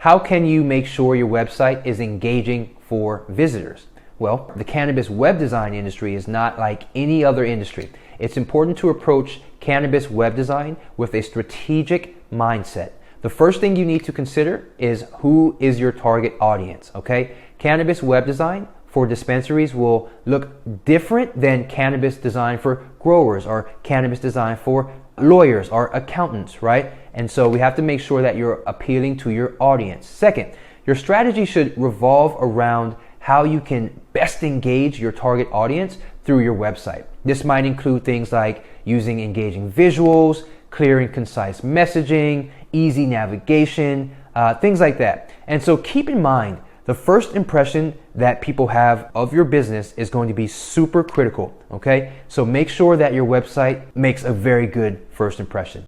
how can you make sure your website is engaging for visitors? Well, the cannabis web design industry is not like any other industry. It's important to approach cannabis web design with a strategic mindset. The first thing you need to consider is who is your target audience, okay? Cannabis web design for dispensaries will look different than cannabis design for growers or cannabis design for lawyers or accountants, right? And so we have to make sure that you're appealing to your audience. Second, your strategy should revolve around how you can best engage your target audience through your website. This might include things like using engaging visuals, clear and concise messaging, easy navigation, things like that. And so keep in mind, the first impression that people have of your business is going to be super critical, okay? So make sure that your website makes a very good first impression.